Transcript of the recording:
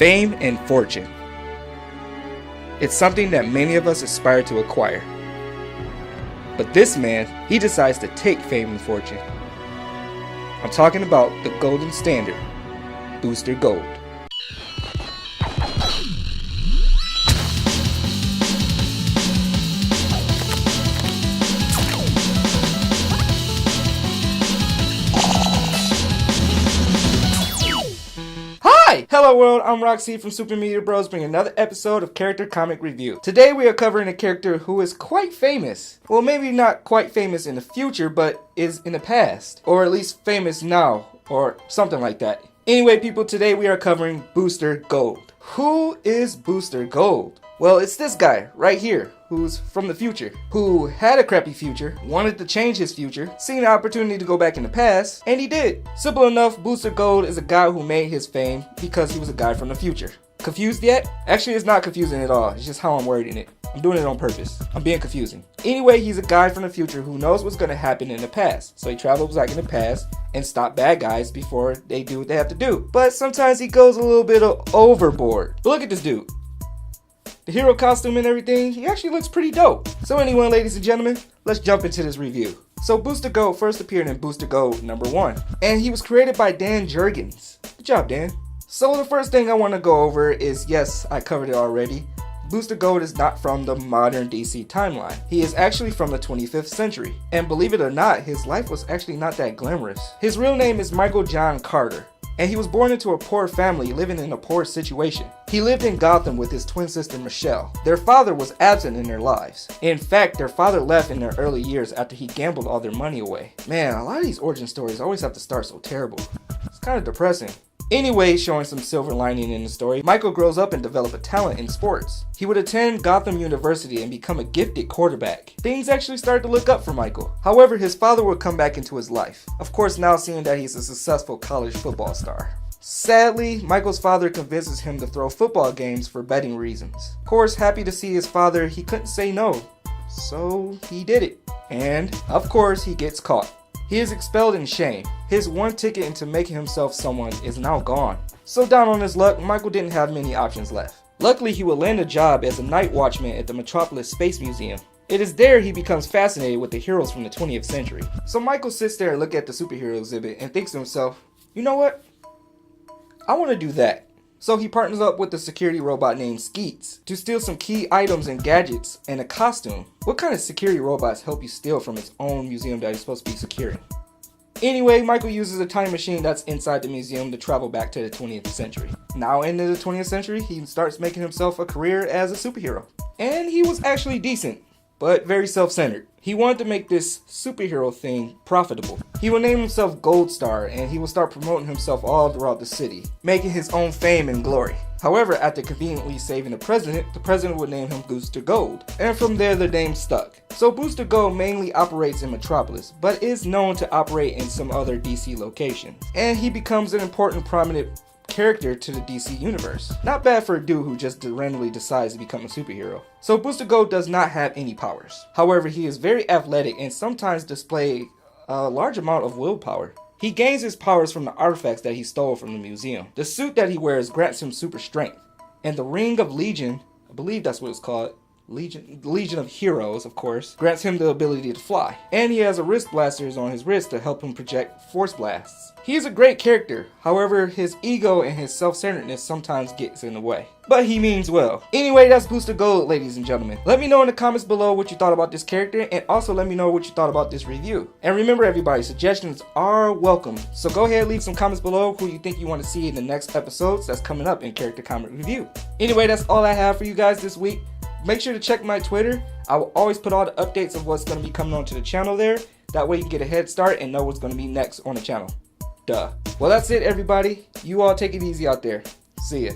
Fame and fortune. It's something that many of us aspire to acquire. But this man, he decides to take fame and fortune. I'm talking about the golden standard, Booster Gold. Hello world, I'm Roxy from Super Media Bros, bringing another episode of Character Comic Review. Today we are covering a character who is quite famous. Well, maybe not quite famous in the future, but is in the past. Or at least famous now, or something like that. Anyway people, today we are covering Booster Gold. Who is Booster Gold? Well, it's this guy right here, who's from the future, who had a crappy future, wanted to change his future, seen an opportunity to go back in the past, and he did. Simple enough, Booster Gold is a guy who made his fame because he was a guy from the future. Confused yet? Actually, it's not confusing at all. It's just how I'm wording it. I'm doing it on purpose. I'm being confusing. Anyway, he's a guy from the future who knows what's going to happen in the past. So he travels back in the past and stop bad guys before they do what they have to do. But sometimes he goes a little bit overboard. But look at this dude. The hero costume and everything, he actually looks pretty dope. So anyway, ladies and gentlemen, let's jump into this review. So Booster Gold first appeared in Booster Gold #1, and he was created by Dan Jurgens. Good job, Dan. So the first thing I want to go over is, yes, I covered it already. Booster Gold is not from the modern DC timeline. He is actually from the 25th century. And believe it or not, his life was actually not that glamorous. His real name is Michael John Carter, and he was born into a poor family living in a poor situation. He lived in Gotham with his twin sister Michelle. Their father was absent in their lives. In fact, their father left in their early years after he gambled all their money away. Man, a lot of these origin stories always have to start so terrible. It's kind of depressing. Anyway, showing some silver lining in the story, Michael grows up and develops a talent in sports. He would attend Gotham University and become a gifted quarterback. Things actually started to look up for Michael. However, his father would come back into his life. Of course, now seeing that he's a successful college football star. Sadly, Michael's father convinces him to throw football games for betting reasons. Of course, happy to see his father, he couldn't say no. So he did it. And, of course, he gets caught. He is expelled in shame. His one ticket into making himself someone is now gone. So down on his luck, Michael didn't have many options left. Luckily, he would land a job as a night watchman at the Metropolis Space Museum. It is there he becomes fascinated with the heroes from the 20th century. So Michael sits there and looks at the superhero exhibit and thinks to himself, you know what? I want to do that. So he partners up with a security robot named Skeets to steal some key items and gadgets and a costume. What kind of security robots help you steal from its own museum that he's supposed to be securing? Anyway, Michael uses a time machine that's inside the museum to travel back to the 20th century. Now into the 20th century, he starts making himself a career as a superhero. And he was actually decent, but very self-centered. He wanted to make this superhero thing profitable. He would name himself Gold Star, and he would start promoting himself all throughout the city, making his own fame and glory. However, after conveniently saving the president would name him Booster Gold, and from there the name stuck. So Booster Gold mainly operates in Metropolis, but is known to operate in some other DC locations. And he becomes an important prominent character to the DC universe. Not bad for a dude who just randomly decides to become a superhero. So Booster Gold does not have any powers. However, he is very athletic and sometimes displays a large amount of willpower. He gains his powers from the artifacts that he stole from the museum. The suit that he wears grants him super strength. And the Ring of Legion, I believe that's what it's called, Legion of Heroes, of course, grants him the ability to fly. And he has a wrist blasters on his wrist to help him project force blasts. He is a great character, however, his ego and his self-centeredness sometimes gets in the way. But he means well. Anyway, that's Booster Gold, ladies and gentlemen. Let me know in the comments below what you thought about this character, and also let me know what you thought about this review. And remember everybody, suggestions are welcome. So go ahead and leave some comments below who you think you want to see in the next episodes that's coming up in Character Comic Review. Anyway, that's all I have for you guys this week. Make sure to check my Twitter. I will always put all the updates of what's going to be coming onto the channel there. That way you can get a head start and know what's going to be next on the channel. Duh. Well, that's it, everybody. You all take it easy out there. See ya.